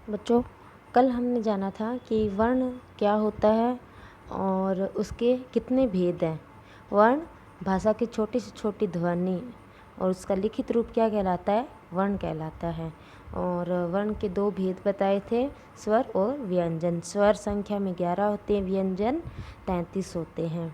बच्चों, कल हमने जाना था कि वर्ण क्या होता है और उसके कितने भेद हैं। वर्ण भाषा की छोटी से छोटी ध्वनि और उसका लिखित रूप क्या कहलाता है? वर्ण कहलाता है। और वर्ण के दो भेद बताए थे, स्वर और व्यंजन। स्वर संख्या में 11 होते हैं, व्यंजन 33 होते हैं।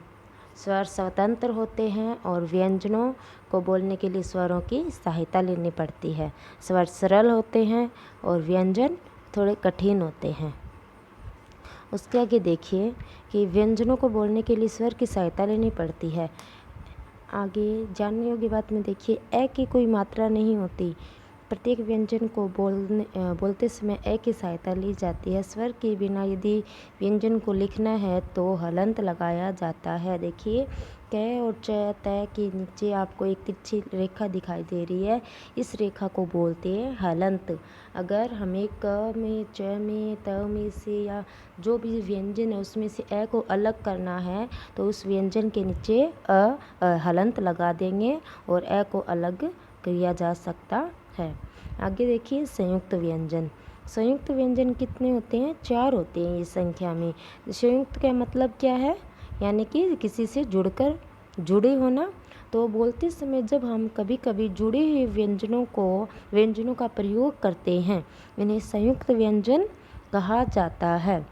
स्वर स्वतंत्र होते हैं और व्यंजनों को बोलने के लिए स्वरों की सहायता लेनी पड़ती है। स्वर सरल होते हैं और व्यंजन थोड़े कठिन होते हैं। उसके आगे देखिए कि व्यंजनों को बोलने के लिए स्वर की सहायता लेनी पड़ती है। आगे जानने योग्य बात में देखिए, ए की कोई मात्रा नहीं होती। प्रत्येक व्यंजन को बोलते समय ए की सहायता ली जाती है। स्वर के बिना यदि व्यंजन को लिखना है तो हलंत लगाया जाता है। देखिए, क और च तय के नीचे आपको एक तिरछी रेखा दिखाई दे रही है। इस रेखा को बोलते हैं हलंत। अगर हमें क में, च में, त में से या जो भी व्यंजन है उसमें से ए को अलग करना है तो उस व्यंजन के नीचे हलंत लगा देंगे और ए को अलग किया जा सकता है। आगे देखिए, संयुक्त व्यंजन। संयुक्त व्यंजन कितने होते हैं? 4 होते हैं इस संख्या में। संयुक्त का मतलब क्या है? यानी कि किसी से जुड़े होना। तो बोलते समय जब हम कभी कभी जुड़े हुए व्यंजनों का प्रयोग करते हैं, इन्हें संयुक्त व्यंजन कहा जाता है।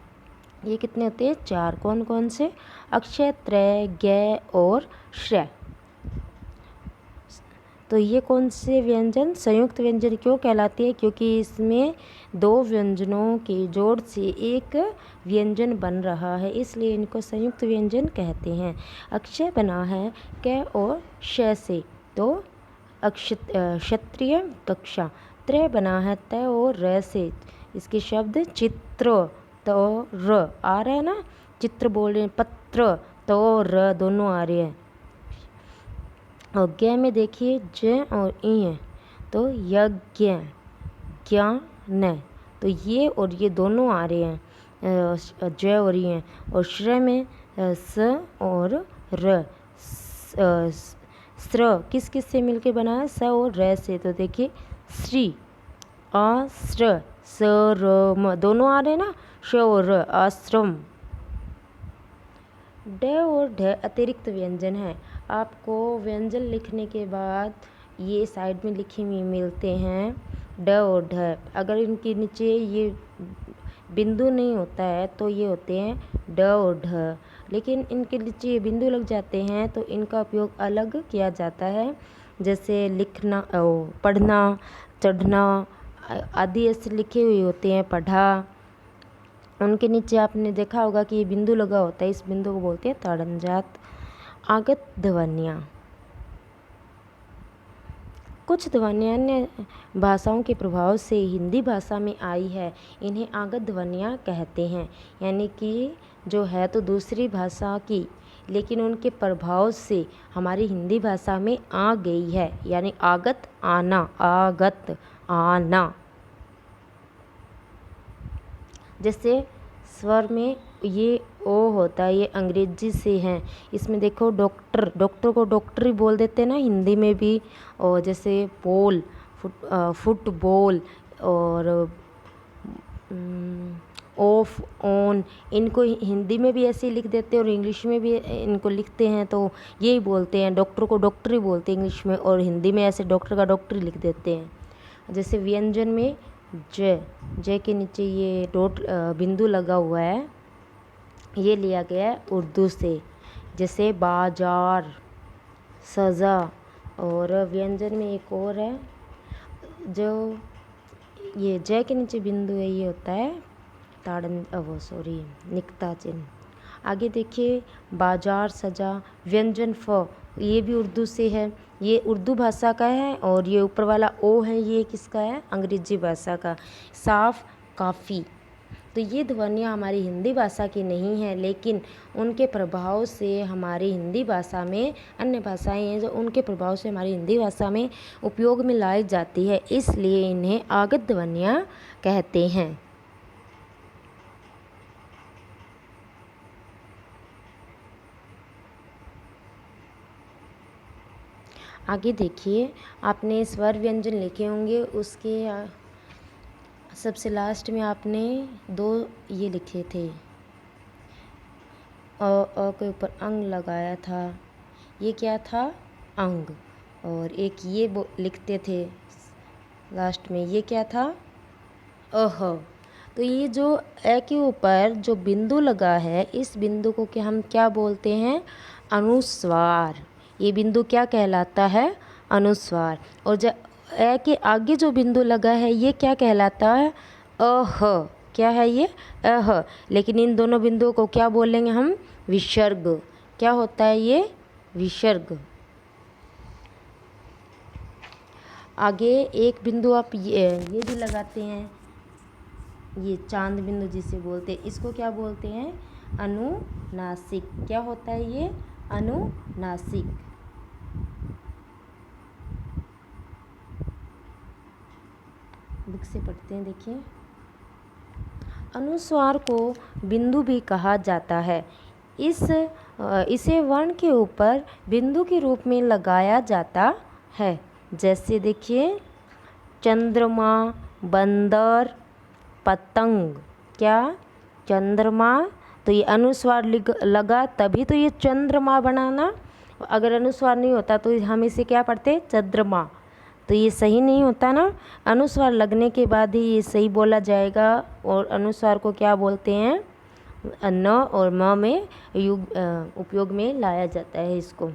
ये कितने होते हैं? 4। कौन कौन से? अक्षय, त्रय, ज्ञ और श्रय। तो ये कौन से व्यंजन संयुक्त व्यंजन क्यों कहलाते हैं? क्योंकि इसमें 2 व्यंजनों के जोड़ से एक व्यंजन बन रहा है, इसलिए इनको संयुक्त व्यंजन कहते हैं। अक्षय बना है क और श से, तो क्षत्रिय कक्षा। त्रय बना है त और र से, इसके शब्द चित्र, तो र आ रहा है ना, चित्र बोल रहे हैं। पत्र, तो र दोनों आ रहे हैं। और ज्ञ में देखिए ज और ई है, तो यज्ञ, ज्ञान, तो ये और ये दोनों आ रहे हैं, ज और ई हैं। और श्र में स और र, स्र किस किस से मिलके बना है? स और र से, तो देखिए श्री, आश्र, स र म दोनों आ रहे हैं ना, श और र, आश्रम। ड और ढ अतिरिक्त व्यंजन है। आपको व्यंजन लिखने के बाद ये साइड में लिखे हुए मिलते हैं, ड और ढ। अगर इनके नीचे ये बिंदु नहीं होता है तो ये होते हैं ड और ढ। लेकिन इनके नीचे ये बिंदु लग जाते हैं तो इनका उपयोग अलग किया जाता है, जैसे लिखना, पढ़ना, चढ़ना आदि ऐसे लिखे हुए होते हैं, पढ़ा। उनके नीचे आपने देखा होगा कि ये बिंदु लगा होता है, इस बिंदु को बोलते हैं ताड़नजात। आगत ध्वनियाँ। कुछ ध्वनियाँ अन्य भाषाओं के प्रभाव से हिंदी भाषा में आई है, इन्हें आगत ध्वनियाँ कहते हैं। यानी कि जो है तो दूसरी भाषा की, लेकिन उनके प्रभाव से हमारी हिंदी भाषा में आ गई है, यानी आगत आना, आगत आना। जैसे स्वर में ये ओ होता है, ये अंग्रेजी से हैं। इसमें देखो डॉक्टर, डॉक्टर को डॉक्टर ही बोल देते हैं ना हिंदी में भी। और जैसे पोल, फुटबॉल और ऑफ, ऑन, इनको हिंदी में भी ऐसे ही लिख देते हैं और इंग्लिश में भी इनको लिखते हैं, तो यही बोलते हैं। डॉक्टर को डॉक्टर ही बोलते हैं इंग्लिश में, और हिंदी में ऐसे डॉक्टर का डॉक्टर ही लिख देते हैं। जैसे व्यंजन में ज के नीचे ये डॉट बिंदु लगा हुआ है, ये लिया गया है उर्दू से। जैसे बाजार, सज़ा। और व्यंजन में एक और है, जो ये ज के नीचे बिंदु है, ये होता है निकता चिन्ह। आगे देखिए, बाजार, सजा। व्यंजन फ, ये भी उर्दू से है, ये उर्दू भाषा का है। और ये ऊपर वाला ओ है, ये किसका है? अंग्रेजी भाषा का। साफ, काफ़ी। तो ये ध्वनियाँ हमारी हिंदी भाषा की नहीं है, लेकिन उनके प्रभाव से हमारी हिंदी भाषा में, अन्य भाषाएं हैं जो उनके प्रभाव से हमारी हिंदी भाषा में उपयोग में लाई जाती है, इसलिए इन्हें आगत ध्वनियाँ कहते हैं। आगे देखिए, आपने स्वर व्यंजन लिखे होंगे, उसके सबसे लास्ट में आपने दो ये लिखे थे, अ के ऊपर अंग लगाया था, ये क्या था? अंग। और एक ये लिखते थे लास्ट में, ये क्या था? अह। तो ये जो ए के ऊपर जो बिंदु लगा है, इस बिंदु को हम क्या बोलते हैं? अनुस्वार। ये बिंदु क्या कहलाता है? अनुस्वार। और जो ए के आगे जो बिंदु लगा है, ये क्या कहलाता है? अह। क्या है ये? अह। लेकिन इन दोनों बिंदुओं को क्या बोलेंगे हम? विसर्ग। क्या होता है ये? विसर्ग। आगे एक बिंदु आप ये भी लगाते हैं, ये चांद बिंदु जिसे बोलते हैं, इसको क्या बोलते हैं? अनुनासिक। क्या होता है ये? अनुनासिक। बुक से पढ़ते हैं, देखिए। अनुस्वार को बिंदु भी कहा जाता है। इसे वर्ण के ऊपर बिंदु के रूप में लगाया जाता है। जैसे देखिए, चंद्रमा, बंदर, पतंग। क्या? चंद्रमा। तो ये अनुस्वार लगा तभी तो ये चंद्रमा बनाना। अगर अनुस्वार नहीं होता तो हम इसे क्या पढ़ते? चंद्रमा। तो ये सही नहीं होता ना। अनुस्वार लगने के बाद ही ये सही बोला जाएगा। और अनुस्वार को क्या बोलते हैं? न और म में उपयोग में लाया जाता है इसको।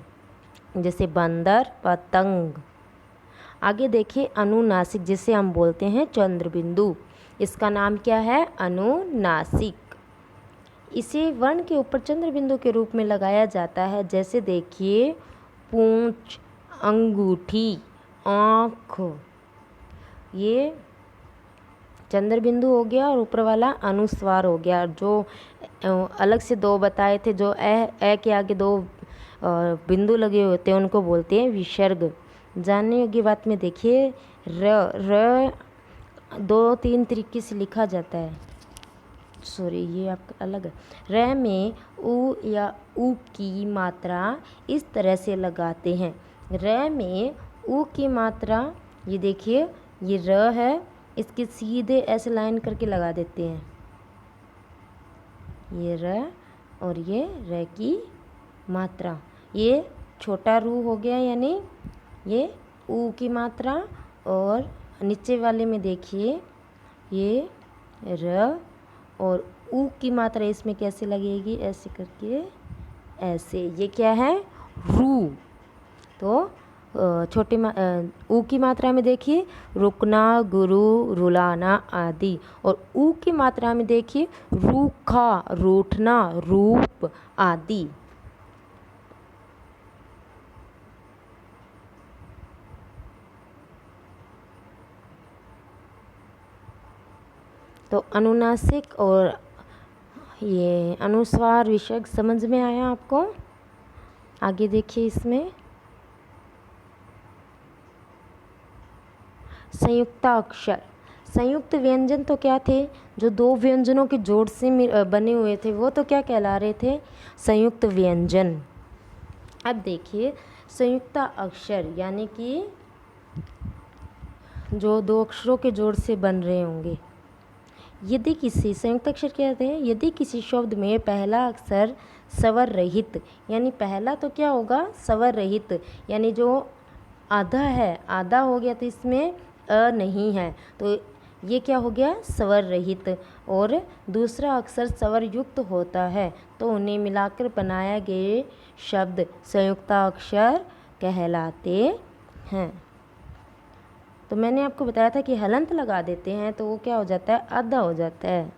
जैसे बंदर, पतंग। आगे देखिए, अनुनासिक जिसे हम बोलते हैं चंद्र बिंदु, इसका नाम क्या है? अनुनासिक। इसे वर्ण के ऊपर चंद्र बिंदु के रूप में लगाया जाता है। जैसे देखिए, पूंछ, अंगूठी, आँख, ये चंद्र बिंदु हो गया और ऊपर वाला अनुस्वार हो गया। जो अलग से दो बताए थे, जो ए के आगे दो बिंदु लगे होते हैं, उनको बोलते हैं विसर्ग। जानने योग्य बात में देखिए, र 2-3 तरीके से लिखा जाता है। सॉरी, ये आपका अलग है। र में उ या उ की मात्रा इस तरह से लगाते हैं। र में उ की मात्रा, ये देखिए, ये र है, इसके सीधे ऐसे लाइन करके लगा देते हैं। ये र और ये र की मात्रा, ये छोटा रू हो गया, यानी ये ऊ की मात्रा। और नीचे वाले में देखिए, ये र और ऊ की मात्रा इसमें कैसे लगेगी? ऐसे करके, ऐसे। ये क्या है? रू। तो छोटे ऊ की मात्रा में देखिए, रुकना, गुरु, रुलाना आदि। और ऊ की मात्रा में देखिए, रूखा, रूठना, रूप आदि। तो अनुनासिक और ये अनुस्वार विसर्ग समझ में आया आपको? आगे देखिए, इसमें संयुक्ताक्षर। संयुक्त व्यंजन तो क्या थे? जो दो व्यंजनों के जोड़ से बने हुए थे, वो तो क्या कहला रहे थे? संयुक्त व्यंजन। अब देखिए, संयुक्त अक्षर यानी कि जो दो अक्षरों के जोड़ से बन रहे होंगे। यदि किसी संयुक्त अक्षर कहते हैं, यदि किसी शब्द में पहला अक्षर स्वर रहित, यानी पहला तो क्या होगा? स्वर रहित, यानी जो आधा है, आधा हो गया, तो इसमें अ नहीं है, तो ये क्या हो गया? स्वर रहित। और दूसरा अक्षर स्वर युक्त होता है, तो उन्हें मिलाकर बनाया गए शब्द संयुक्ताक्षर कहलाते हैं। तो मैंने आपको बताया था कि हलंत लगा देते हैं तो वो क्या हो जाता है? आधा हो जाता है।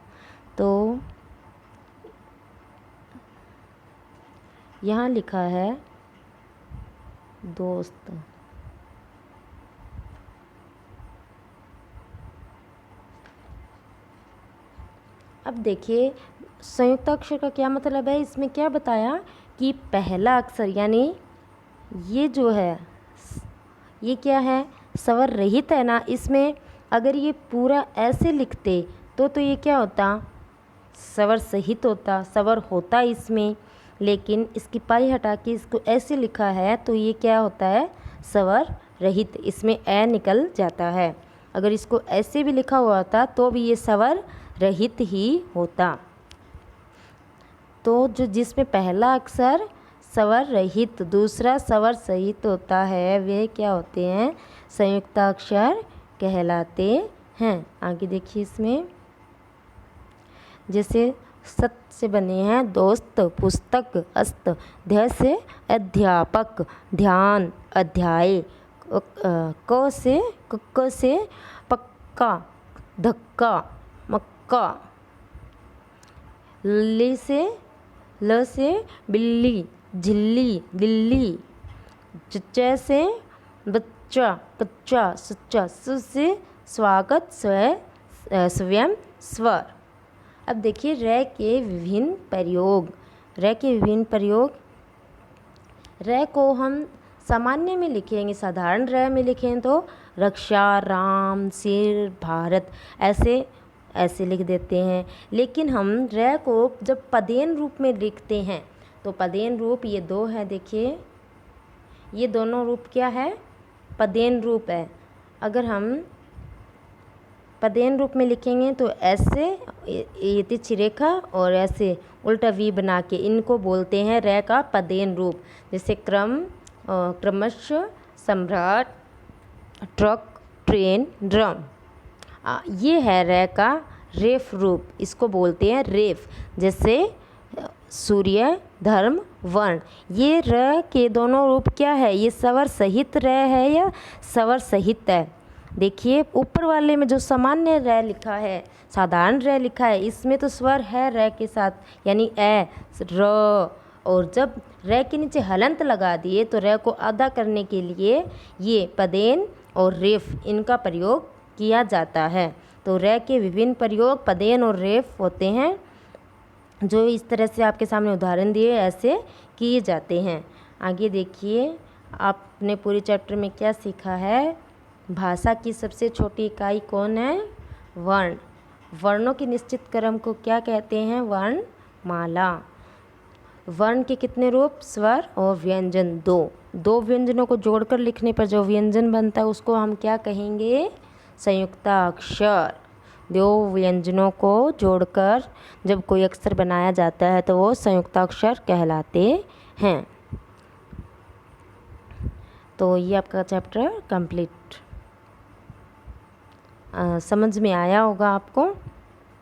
तो यहाँ लिखा है दोस्त। अब देखिए, संयुक्त अक्षर का क्या मतलब है? इसमें क्या बताया कि पहला अक्षर, यानी ये जो है, ये क्या है? स्वर रहित है ना। इसमें अगर ये पूरा ऐसे लिखते तो ये क्या होता? स्वर सहित होता, स्वर होता इसमें। लेकिन इसकी पाई हटा के इसको ऐसे लिखा है, तो ये क्या होता है? स्वर रहित। इसमें ए निकल जाता है। अगर इसको ऐसे भी लिखा हुआ होता तो भी ये स्वर रहित ही होता। तो जो जिसमें पहला अक्षर स्वर रहित, दूसरा स्वर सहित होता है, वे क्या होते हैं? संयुक्ताक्षर कहलाते हैं। आगे देखिए इसमें, जैसे सत से बने हैं दोस्त, पुस्तक, अस्त, ध्याय से अध्यापक, ध्यान, अध्याय, क से पक्का, धक्का, मक्का, ल से बिल्ली, झिल्ली, दिल्ली, च से बच्चा, कच्चा, सच्चा, स से स्वागत, स्वयं, स्वर। अब देखिए र के विभिन्न प्रयोग। र के विभिन्न प्रयोग, र को हम सामान्य में लिखेंगे, साधारण र में लिखें तो रक्षा, राम, सिर, भारत, ऐसे लिख देते हैं। लेकिन हम र को जब पदेन रूप में लिखते हैं तो पदेन रूप ये दो हैं, देखिए ये दोनों रूप क्या है? पदेन रूप है। अगर हम पदेन रूप में लिखेंगे तो ऐसे ये तिरछी रेखा और ऐसे उल्टा वी बना के, इनको बोलते हैं र का पदेन रूप। जैसे क्रमश, सम्राट, ट्रक, ट्रेन, ड्रम। ये है र का रेफ रूप, इसको बोलते हैं रेफ। जैसे सूर्य, धर्म, वर्ण। ये र के दोनों रूप क्या है? ये स्वर सहित र है या स्वर सहित है? देखिए ऊपर वाले में जो सामान्य र लिखा है, साधारण र लिखा है, इसमें तो स्वर है र के साथ, यानी ए, र। और जब र के नीचे हलंत लगा दिए तो र को अदा करने के लिए ये पदेन और रेफ, इनका प्रयोग किया जाता है। तो र के विभिन्न प्रयोग पदेन और रेफ होते हैं, जो इस तरह से आपके सामने उदाहरण दिए ऐसे किए जाते हैं। आगे देखिए, आपने पूरे चैप्टर में क्या सीखा है? भाषा की सबसे छोटी इकाई कौन है? वर्ण। वर्णों के निश्चित क्रम को क्या कहते हैं? वर्णमाला। वर्ण के कितने रूप? स्वर और व्यंजन, दो व्यंजनों को जोड़कर लिखने पर जो व्यंजन बनता है उसको हम क्या कहेंगे? संयुक्ताक्षर। दो व्यंजनों को जोड़कर जब कोई अक्षर बनाया जाता है तो वो संयुक्ताक्षर कहलाते हैं। तो ये आपका चैप्टर कंप्लीट। समझ में आया होगा आपको।